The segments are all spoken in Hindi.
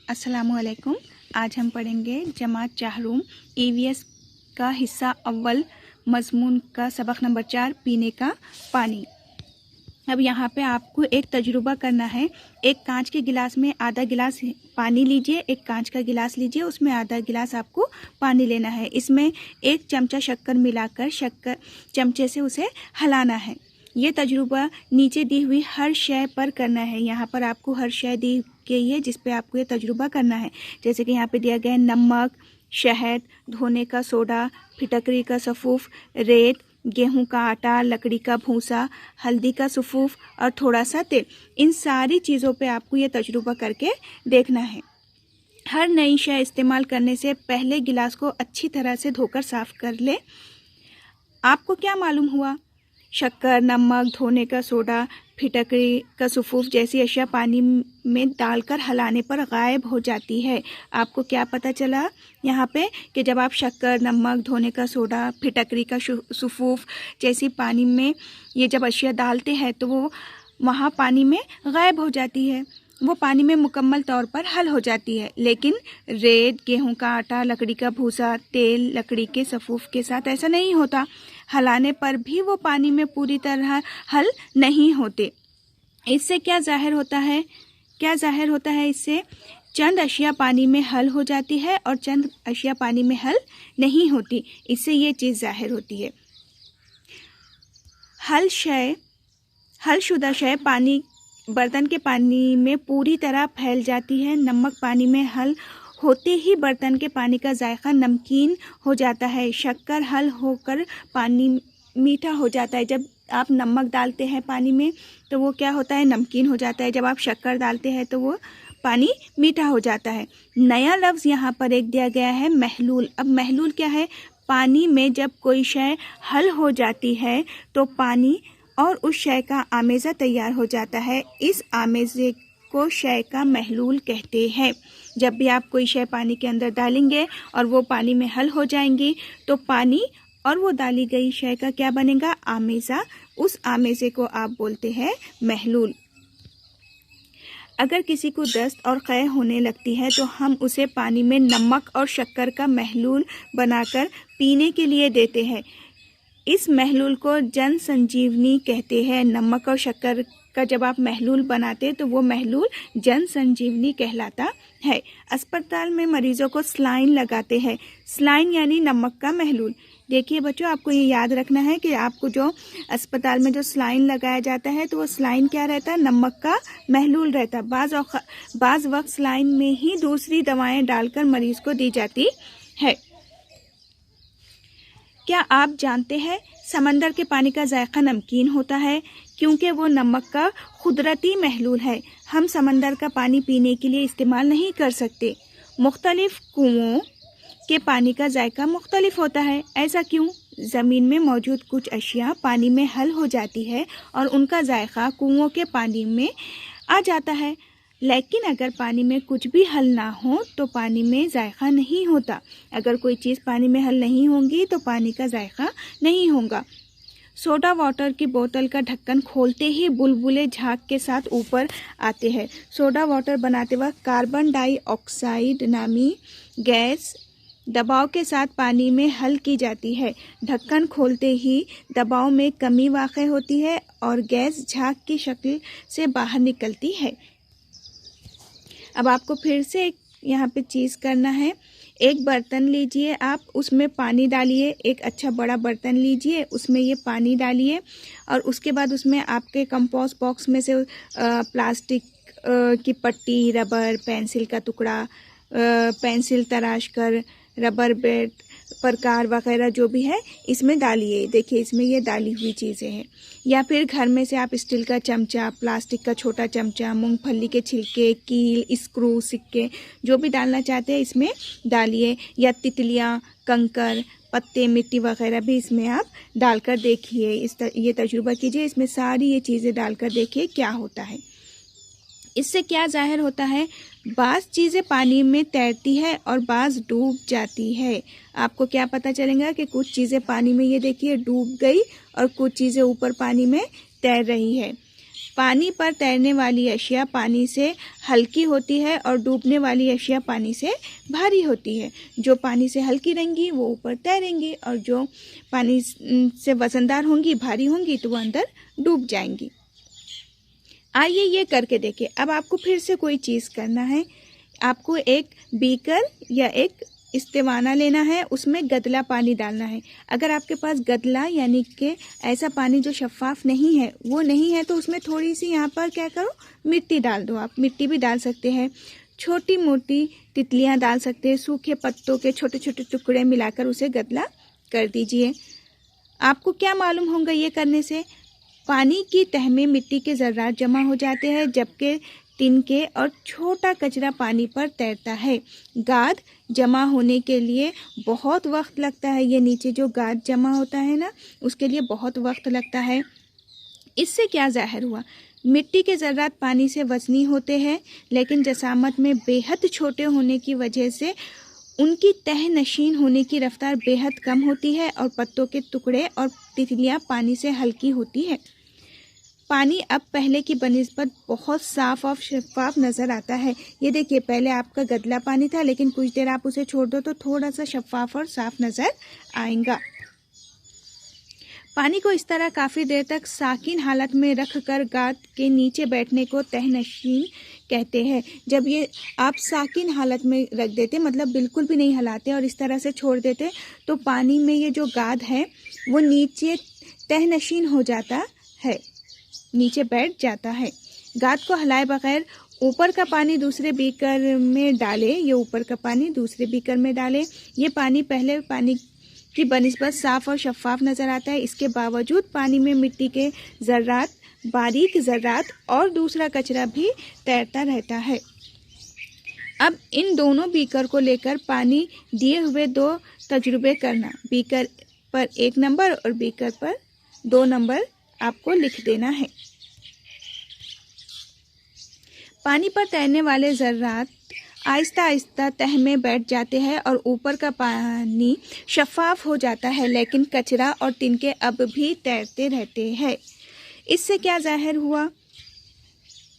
अस्सलामुअलैकुम। आज हम पढ़ेंगे जमात चाहरूम ईवीएस का हिस्सा अव्वल मज़मून का सबक नंबर 4 पीने का पानी। अब यहाँ पे आपको एक तजुर्बा करना है। एक कांच के गिलास में आधा गिलास पानी लीजिए, एक कांच का गिलास लीजिए, उसमें आधा गिलास आपको पानी लेना है। इसमें 1 चमचा शक्कर मिलाकर शक्कर चमचे से उसे हिलाना है। ये तजुर्बा नीचे दी हुई हर शय पर करना है। यहाँ पर आपको हर शय दी गई है जिस पे आपको ये तजुर्बा करना है। जैसे कि यहाँ पे दिया गया है नमक, शहद, धोने का सोडा, फिटकरी का सफ़ूफ, रेत, गेहूं का आटा, लकड़ी का भूसा, हल्दी का सफ़ूफ और थोड़ा सा तेल। इन सारी चीज़ों पे आपको ये तजुर्बा करके देखना है। हर नई शय इस्तेमाल करने से पहले गिलास को अच्छी तरह से धोकर साफ़ कर ले। आपको क्या मालूम हुआ? शक्कर, नमक, धोने का सोडा, फिटकरी का सफ़ूफ जैसी अशिया पानी में डालकर हिलाने पर गायब हो जाती है। आपको क्या पता चला यहाँ पे कि जब आप शक्कर, नमक, धोने का सोडा, फिटकरी का सफ़ूफ जैसी पानी में ये जब अशिया डालते हैं तो वो वहाँ पानी में गायब हो जाती है, वो पानी में मुकम्मल तौर पर हल हो जाती है। लेकिन रेत, गेहूं का आटा, लकड़ी का भूसा, तेल, लकड़ी के सफ़ूफ के साथ ऐसा नहीं होता। हिलाने पर भी वो पानी में पूरी तरह हल नहीं होते। इससे क्या ज़ाहिर होता है? इससे चंद अशिया पानी में हल हो जाती है और चंद अशिया पानी में हल नहीं होती। इससे ये चीज़ ज़ाहिर होती है। हलशुदा शय बर्तन के पानी में पूरी तरह फैल जाती है। नमक पानी में हल होते ही बर्तन के पानी का जायका नमकीन हो जाता है। शक्कर हल होकर पानी मीठा हो जाता है। जब आप नमक डालते हैं पानी में तो वो क्या होता है? नमकीन हो जाता है। जब आप शक्कर डालते हैं तो वो पानी मीठा हो जाता है। नया लफ्ज़ यहाँ पर एक दिया गया है महलूल। अब महलूल क्या है? पानी में जब कोई शय हल हो जाती है तो पानी और उस शय का आमेज़ा तैयार हो जाता है। इस आमेज़े को शय का महलूल कहते हैं। जब भी आप कोई शय पानी के अंदर डालेंगे और वो पानी में हल हो जाएंगी तो पानी और वो डाली गई शय का क्या बनेगा? आमेज़ा। उस आमेज़े को आप बोलते हैं महलूल। अगर किसी को दस्त और क़य होने लगती है तो हम उसे पानी में नमक और शक्कर का महलूल बनाकर पीने के लिए देते हैं। इस महलूल को जन संजीवनी कहते हैं। नमक और शक्कर का जब आप महलूल बनाते तो वो महलूल जन संजीवनी कहलाता है। अस्पताल में मरीजों को स्लाइन लगाते हैं। स्लाइन यानी नमक का महलूल। देखिए बच्चों, आपको ये याद रखना है कि आपको जो अस्पताल में जो स्लाइन लगाया जाता है तो वो स्लाइन क्या रहता है? नमक का महलूल रहता है। बाज़ वक्त स्लाइन में ही दूसरी दवाएं डालकर मरीज को दी जाती है। क्या आप जानते हैं समंदर के पानी का जायका नमकीन होता है क्योंकि वो नमक का कुदरती महलूल है। हम समंदर का पानी पीने के लिए इस्तेमाल नहीं कर सकते। मुख्तलिफ कुओं के पानी का जायका मुख्तलिफ होता है। ऐसा क्यों? ज़मीन में मौजूद कुछ अशिया पानी में हल हो जाती है और उनका जायका कुओं के पानी में आ जाता है। लेकिन अगर पानी में कुछ भी हल ना हो तो पानी में जायका नहीं होता। अगर कोई चीज़ पानी में हल नहीं होगी तो पानी का जायका नहीं होगा। सोडा वाटर की बोतल का ढक्कन खोलते ही बुलबुले झाग के साथ ऊपर आते हैं। सोडा वाटर बनाते वक्त कार्बन डाइऑक्साइड नामी गैस दबाव के साथ पानी में हल की जाती है। ढक्कन खोलते ही दबाव में कमी वाक़ होती है और गैस झाग की शक्ल से बाहर निकलती है। अब आपको फिर से यहाँ पे चीज़ करना है। एक बर्तन लीजिए, आप उसमें पानी डालिए। एक अच्छा बड़ा बर्तन लीजिए, उसमें ये पानी डालिए और उसके बाद उसमें आपके कंपोस्ट बॉक्स में से प्लास्टिक की पट्टी, रबर, पेंसिल का टुकड़ा, पेंसिल तराश कर, रबर बैंड, प्रकार वगैरह जो भी है इसमें डालिए। देखिए इसमें ये डाली हुई चीज़ें हैं। या फिर घर में से आप स्टील का चमचा, प्लास्टिक का छोटा चमचा, मूंगफली के छिलके, कील, स्क्रू, सिक्के जो भी डालना चाहते हैं इसमें डालिए। या तितलियाँ, कंकर, पत्ते, मिट्टी वगैरह भी इसमें आप डालकर देखिए। ये तजुर्बा कीजिए। इसमें सारी ये चीज़ें डालकर देखिए क्या होता है। इससे क्या ज़ाहिर होता है? बाज़ चीज़ें पानी में तैरती है और बाज़ डूब जाती है। आपको क्या पता चलेगा कि कुछ चीज़ें पानी में ये देखिए डूब गई और कुछ चीज़ें ऊपर पानी में तैर रही है। पानी पर तैरने वाली अशिया पानी से हल्की होती है और डूबने वाली अशिया पानी से भारी होती है। जो पानी से हल्की रहेंगी वो ऊपर तैरेंगी और जो पानी से वजनदार होंगी, भारी होंगी, तो वो अंदर डूब जाएंगी। आइए ये करके देखिए। अब आपको फिर से कोई चीज़ करना है। आपको एक बीकर या एक इस्तेवाना लेना है, उसमें गदला पानी डालना है। अगर आपके पास गदला यानी कि ऐसा पानी जो शफ़ाफ नहीं है वो नहीं है, तो उसमें थोड़ी सी यहाँ पर क्या करो, मिट्टी डाल दो। आप मिट्टी भी डाल सकते हैं, छोटी मोटी तितलियाँ डाल सकते हैं, सूखे पत्तों के छोटे छोटे टुकड़े मिलाकर उसे गदला कर दीजिए। आपको क्या मालूम होगा ये करने से? पानी की तह में मिट्टी के ज़र्रात जमा हो जाते हैं, जबकि तिनके और छोटा कचरा पानी पर तैरता है। गाद जमा होने के लिए बहुत वक्त लगता है। ये नीचे जो गाद जमा होता है ना, उसके लिए बहुत वक्त लगता है। इससे क्या ज़ाहिर हुआ? मिट्टी के ज़र्रात पानी से वज़नी होते हैं, लेकिन जसामत में बेहद छोटे होने की वजह से उनकी तह नशीन होने की रफ्तार बेहद कम होती है और पत्तों के टुकड़े और तितलियाँ पानी से हल्की होती है। पानी अब पहले की बनिस्बत बहुत साफ़ और शफाफ नज़र आता है। ये देखिए, पहले आपका गदला पानी था, लेकिन कुछ देर आप उसे छोड़ दो तो थोड़ा सा शफाफ और साफ नज़र आएगा। पानी को इस तरह काफ़ी देर तक साकिन हालत में रखकर गाद के नीचे बैठने को तहनशीन कहते हैं। जब ये आप साकिन हालत में रख देते, मतलब बिल्कुल भी नहीं हिलाते और इस तरह से छोड़ देते, तो पानी में ये जो गाद है वो नीचे तहनशीन हो जाता है, नीचे बैठ जाता है। गाद को हिलाए बगैर ऊपर का पानी दूसरे बीकर में डालें। ये ऊपर का पानी दूसरे बीकर में डालें। ये पानी पहले पानी की बनिस्बत साफ़ और शफाफ नज़र आता है। इसके बावजूद पानी में मिट्टी के ज़र्रात, बारीक ज़र्रात और दूसरा कचरा भी तैरता रहता है। अब इन दोनों बीकर को लेकर पानी दिए हुए 2 तजुर्बे करना। बीकर पर 1 नंबर और बीकर पर 2 नंबर आपको लिख देना है। पानी पर तैरने वाले ज़र्रात आहिस्ता आहिस्ता तह में बैठ जाते हैं और ऊपर का पानी शफाफ हो जाता है, लेकिन कचरा और तिनके अब भी तैरते रहते हैं। इससे क्या ज़ाहिर हुआ?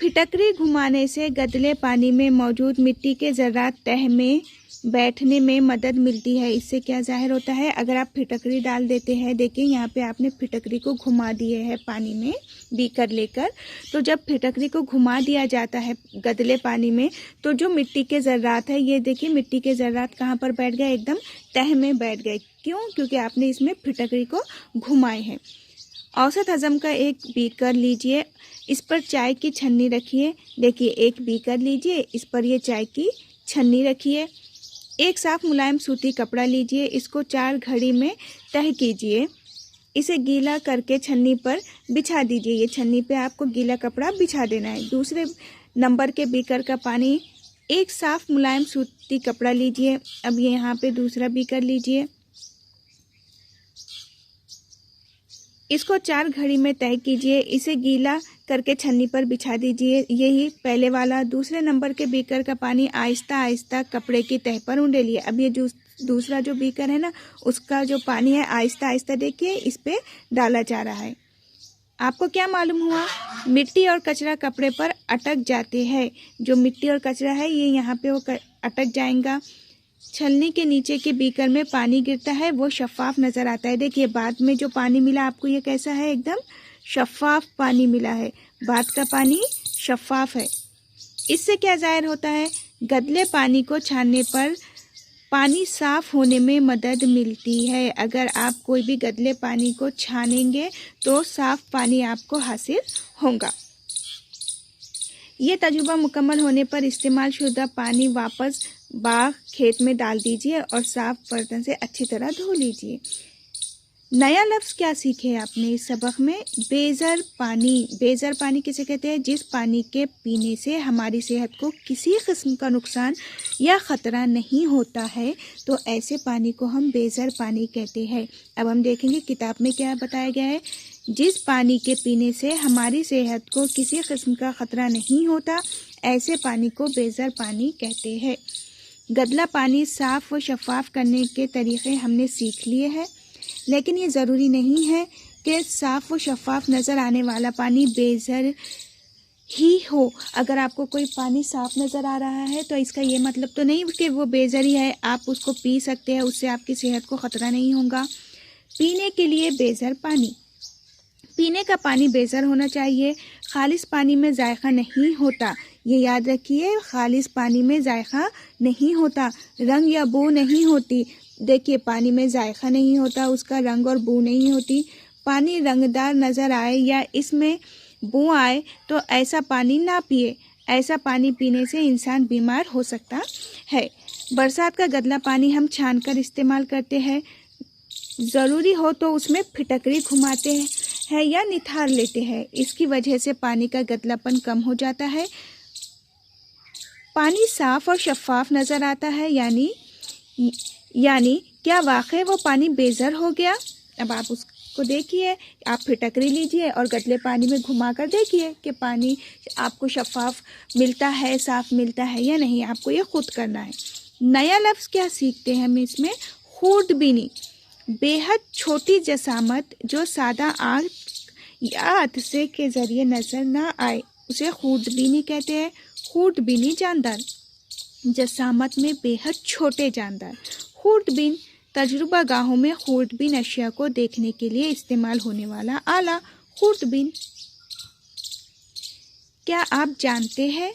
फिटकरी घुमाने से गदले पानी में मौजूद मिट्टी के ज़र्रात तह में बैठने में मदद मिलती है। इससे क्या ज़ाहिर होता है? अगर आप फिटकरी डाल देते हैं, देखिए यहाँ पे आपने फिटकरी को घुमा दिए है पानी में बीकर लेकर, तो जब फिटकरी को घुमा दिया जाता है गदले पानी में, तो जो मिट्टी के ज़र्रात है, ये देखिए मिट्टी के ज़र्रात कहाँ पर बैठ गए? एकदम तह में बैठ गए। क्यों? क्योंकि आपने इसमें फिटकरी को घुमाए हैं। औसत हज़म का एक बीकर लीजिए, इस पर चाय की छन्नी रखिए। देखिए, एक बीकर लीजिए, इस पर ये चाय की छन्नी रखिए। एक साफ मुलायम सूती कपड़ा लीजिए, इसको 4 घड़ी में तह कीजिए। इसे गीला करके छन्नी पर बिछा दीजिए। ये छन्नी पे आपको गीला कपड़ा बिछा देना है। दूसरे नंबर के बीकर का पानी, एक साफ मुलायम सूती कपड़ा लीजिए। अब ये यहाँ पे दूसरा बीकर लीजिए, इसको 4 घड़ी में तय कीजिए। इसे गीला करके छन्नी पर बिछा दीजिए। यही पहले वाला दूसरे नंबर के बीकर का पानी आहिस्ता आहिस्ता कपड़े की तह पर उंडेलिए। अब ये दूसरा जो बीकर है ना, उसका जो पानी है आहिस्ता आहिस्ता देखिए इस पे डाला जा रहा है। आपको क्या मालूम हुआ? मिट्टी और कचरा कपड़े पर अटक जाते हैं। जो मिट्टी और कचरा है ये यहाँ पे वो अटक जाएगा। छलनी के नीचे के बीकर में पानी गिरता है, वो शफाफ नज़र आता है। देखिए, बाद में जो पानी मिला आपको ये कैसा है? एकदम शफाफ पानी मिला है। बाद का पानी शफाफ है। इससे क्या ज़ाहिर होता है? गदले पानी को छानने पर पानी साफ़ होने में मदद मिलती है। अगर आप कोई भी गदले पानी को छानेंगे तो साफ़ पानी आपको हासिल होगा। ये तजुर्बा मुकम्मल होने पर इस्तेमाल शुदा पानी वापस बाग खेत में डाल दीजिए और साफ बर्तन से अच्छी तरह धो लीजिए। नया लफ्ज़ क्या सीखे आपने इस सबक में? बेज़र पानी। बेज़र पानी किसे कहते हैं? जिस पानी के पीने से हमारी सेहत को किसी किस्म का नुकसान या ख़तरा नहीं होता है, तो ऐसे पानी को हम बेज़र पानी कहते हैं। अब हम देखेंगे किताब में क्या बताया गया है। जिस पानी के पीने से हमारी सेहत को किसी किस्म का ख़तरा नहीं होता, ऐसे पानी को बेज़र पानी कहते हैं। गदला पानी साफ़ व शफाफ करने के तरीक़े हमने सीख लिए हैं, लेकिन ये ज़रूरी नहीं है कि साफ़ व शफ़ाफ नज़र आने वाला पानी बेज़र ही हो। अगर आपको कोई पानी साफ़ नज़र आ रहा है तो इसका ये मतलब तो नहीं कि वो बेज़र ही है, आप उसको पी सकते हैं, उससे आपकी सेहत को ख़तरा नहीं होगा। पीने के लिए बेज़र पानी। पीने का पानी बेज़र होना चाहिए। खालिस पानी में जायका नहीं होता, ये याद रखिए, खालिस पानी में जायका नहीं होता, रंग या बू नहीं होती। देखिए, पानी में जायका नहीं होता, उसका रंग और बू नहीं होती। पानी रंगदार नज़र आए या इसमें बू आए तो ऐसा पानी ना पिए। ऐसा पानी पीने से इंसान बीमार हो सकता है। बरसात का गदला पानी हम छानकर इस्तेमाल करते हैं। ज़रूरी हो तो उसमें फिटकरी घुमाते हैं या निथार लेते हैं। इसकी वजह से पानी का गदलापन कम हो जाता है। पानी साफ़ और शफ़ाफ नज़र आता है, यानी क्या वाकई वो पानी बेज़र हो गया? अब आप उसको देखिए, आप फिटकरी लीजिए और गदले पानी में घुमा कर देखिए कि पानी आपको शफ़ाफ मिलता है, साफ़ मिलता है या नहीं। आपको ये खुद करना है। नया लफ्ज़ क्या सीखते हैं हम इसमें? खूर्दबीनी। बेहद छोटी जसामत जो सादा आँख या अदसे के ज़रिए नज़र ना आए, उसे खूर्दबीनी कहते हैं। खूर्दबीनी जानदार, जसामत में बेहद छोटे जानदार। खूर्दबीन तजुर्बा गाहों में खूर्दबीन अशिया को देखने के लिए इस्तेमाल होने वाला आला। खूर्दबीन। क्या आप जानते हैं?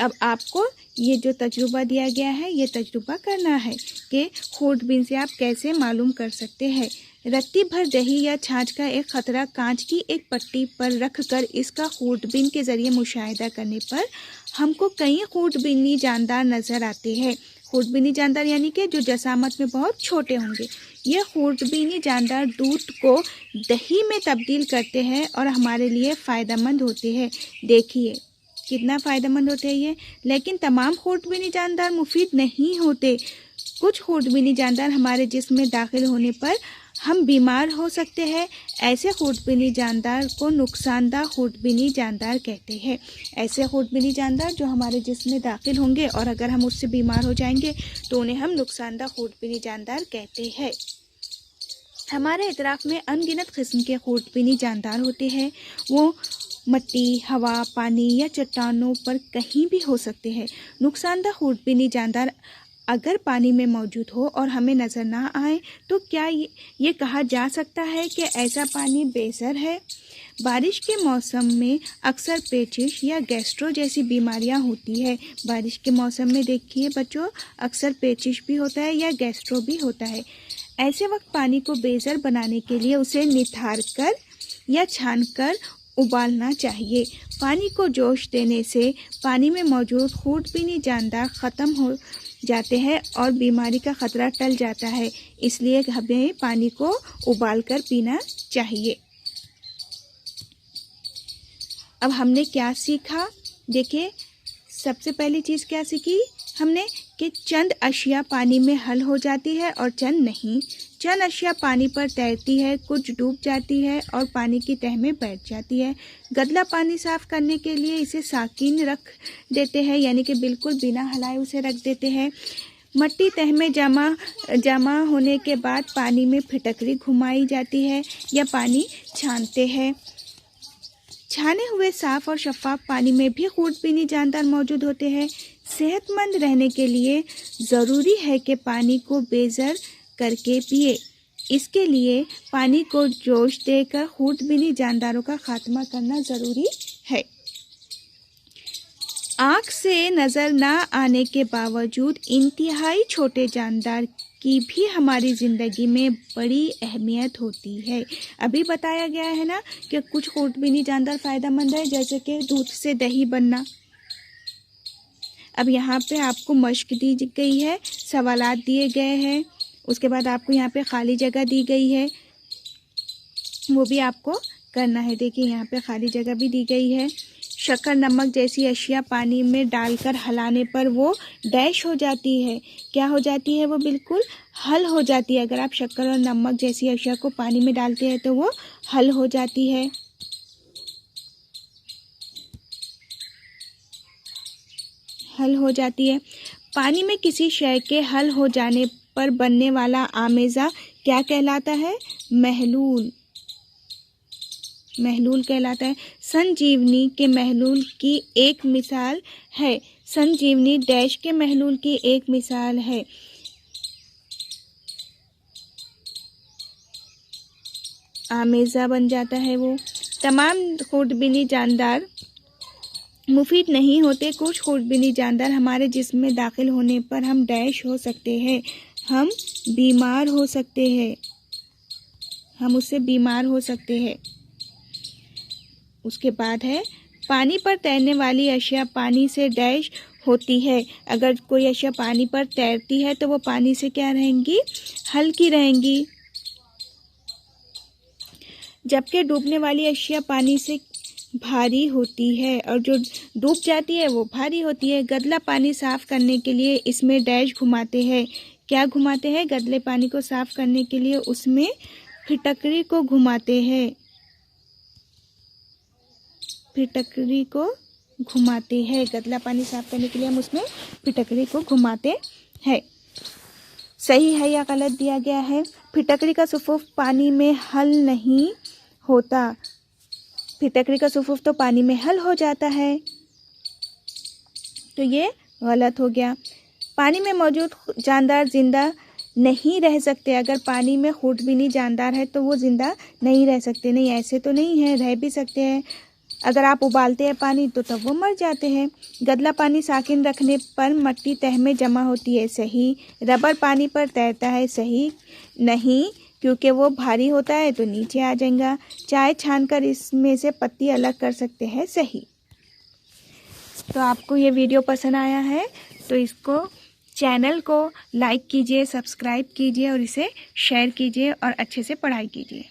अब आपको ये जो तजुर्बा दिया गया है, ये तजुर्बा करना है कि खूर्दबीन से आप कैसे मालूम कर सकते हैं। रत्ती भर दही या छाछ का एक खतरा कांच की एक पट्टी पर रखकर इसका खूर्दबीन के ज़रिए मुशाहिदा करने पर हमको कई खूर्दबीनी जानदार नज़र आते हैं। खूर्दबीनी जानदार यानी कि जो जसामत में बहुत छोटे होंगे। ये खूर्दबीनी जानदार दूध को दही में तब्दील करते हैं और हमारे लिए फ़ायदेमंद होते हैं। देखिए कितना फ़ायदेमंद होते हैं ये। लेकिन तमाम खूर्दबीनी जानदार मुफीद नहीं होते। कुछ खूर्दबीनी जानदार हमारे जिस्म में दाखिल होने पर हम बीमार हो सकते हैं। ऐसे खूर्दबीनी जानदार को नुकसानदा खूर्दबीनी जानदार कहते हैं। ऐसे खूर्दबीनी जानदार जो हमारे जिस्म में दाखिल होंगे और अगर हम उससे बीमार हो जाएंगे तो उन्हें हम नुकसानदा खूर्दबीनी जानदार कहते हैं। हमारे इतराफ़ में अनगिनत किस्म के खूर्दबीनी जानदार होते हैं। वो मिट्टी, हवा, पानी या चट्टानों पर कहीं भी हो सकते हैं। नुकसानदा खूर्दबीनी जानदार अगर पानी में मौजूद हो और हमें नज़र ना आए तो क्या ये कहा जा सकता है कि ऐसा पानी बेज़र है? बारिश के मौसम में अक्सर पेचिश या गैस्ट्रो जैसी बीमारियां होती है। बारिश के मौसम में देखिए बच्चों, अक्सर पेचिश भी होता है या गैस्ट्रो भी होता है। ऐसे वक्त पानी को बेज़र बनाने के लिए उसे निथार कर या छान कर उबालना चाहिए। पानी को जोश देने से पानी में मौजूद खूर्दबीनी जानदार ख़त्म हो जाते हैं और बीमारी का ख़तरा टल जाता है। इसलिए हमें पानी को उबालकर पीना चाहिए। अब हमने क्या सीखा? देखिए, सबसे पहली चीज़ क्या सीखी हमने कि चंद अशिया पानी में हल हो जाती है और चंद नहीं। चंद अशिया पानी पर तैरती है, कुछ डूब जाती है और पानी की तह में बैठ जाती है। गदला पानी साफ़ करने के लिए इसे साकिन रख देते हैं, यानी कि बिल्कुल बिना हिलाए उसे रख देते हैं। मट्टी तह में जमा होने के बाद पानी में फिटकरी घुमाई जाती है या पानी छानते हैं। छाने हुए साफ़ और शफ़ाफ पानी में भी खूर्दबीनी जानदार मौजूद होते हैं। सेहतमंद रहने के लिए ज़रूरी है कि पानी को बेज़र करके पिए। इसके लिए पानी को जोश देकर खूर्दबीनी जानदारों का खात्मा करना ज़रूरी है। आँख से नज़र ना आने के बावजूद इंतहाई छोटे जानदार की भी हमारी ज़िंदगी में बड़ी अहमियत होती है। अभी बताया गया है ना कि कुछ खूर्दबीनी जानदार फ़ायदेमंद है, जैसे कि दूध से दही बनना। अब यहाँ पे आपको मश्क दी गई है, सवालात दिए गए हैं, उसके बाद आपको यहाँ पे खाली जगह दी गई है, वो भी आपको करना है। देखिए यहाँ पे खाली जगह भी दी गई है। शक्कर, नमक जैसी अशिया पानी में डालकर हलाने पर वो डैश हो जाती है। क्या हो जाती है? वो बिल्कुल हल हो जाती है। अगर आप शक्कर और नमक जैसी अशिया को पानी में डालते हैं तो वो हल हो जाती है। हल हो जाती है। पानी में किसी शय के हल हो जाने पर बनने वाला आमेज़ा क्या कहलाता है? महलूल, महलूल कहलाता है। संजीवनी के महलूल की एक मिसाल है। संजीवनी डैश के महलूल की एक मिसाल है। आमेज़ा बन जाता है वो। तमाम खुर्दबीनी जानदार मुफीद नहीं होते। कुछ खुर्दबीनी जानदार हमारे जिस्म में दाखिल होने पर हम डैश हो सकते हैं, हम बीमार हो सकते हैं, हम उससे बीमार हो सकते हैं। उसके बाद है पानी पर तैरने वाली अशिया पानी से डैश होती है। अगर कोई अशिया पानी पर तैरती है तो वो पानी से क्या रहेंगी? हल्की रहेंगी। जबकि डूबने वाली अशिया पानी से भारी होती है और जो डूब जाती है वो भारी होती है। गदला पानी साफ करने के लिए इसमें डैश घुमाते हैं। क्या घुमाते हैं? गदले पानी को साफ करने के लिए उसमें फिटकरी को घुमाते हैं, फिटकरी को घुमाते हैं। गदला पानी साफ करने के लिए हम उसमें फिटकरी को घुमाते हैं। सही है या गलत दिया गया है? फिटकरी का सुफुफ पानी में हल नहीं होता। फिटकरी का सुफुफ तो पानी में हल हो जाता है, तो ये गलत हो गया। पानी में मौजूद जानदार जिंदा नहीं रह सकते। अगर पानी में खुर्दबीनी जानदार है तो वो जिंदा नहीं रह सकते। नहीं, ऐसे तो नहीं है, रह भी सकते हैं। अगर आप उबालते हैं पानी तो तब वो मर जाते हैं। गदला पानी साकिन रखने पर मट्टी तह में जमा होती है। सही। रबर पानी पर तैरता है। सही नहीं, क्योंकि वो भारी होता है तो नीचे आ जाएगा। चाय छानकर इसमें से पत्ती अलग कर सकते हैं। सही। तो आपको ये वीडियो पसंद आया है तो इसको चैनल को लाइक कीजिए, सब्सक्राइब कीजिए और इसे शेयर कीजिए और अच्छे से पढ़ाई कीजिए।